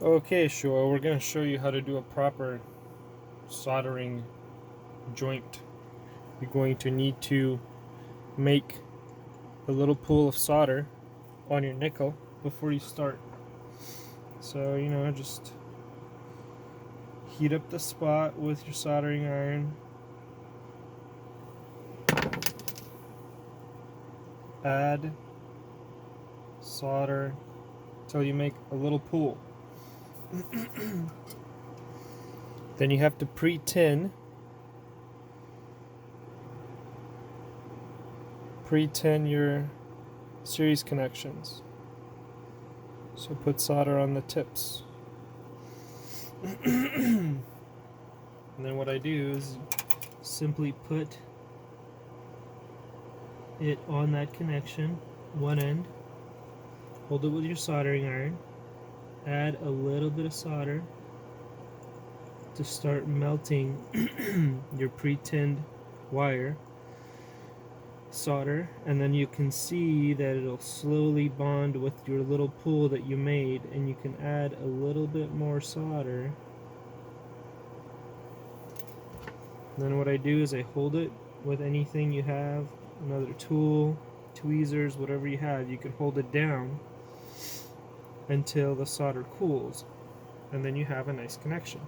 Okay, Shua, we're going to show you how to do a proper soldering joint. You're going to need to make a little pool of solder on your nickel before you start. So, just heat up the spot with your soldering iron. Add solder until you make a little pool. Then you have to pre-tin your series connections. So put solder on the tips. And then what I do is simply put it on that connection, one end, hold it with your soldering iron, add a little bit of solder to start melting your pre-tinned wire solder, and then you can see that it'll slowly bond with your little pool that you made, and you can add a little bit more solder. And then what I do is I hold it with anything you have, another tool, tweezers, whatever you have. You can hold it down until the solder cools, and then you have a nice connection.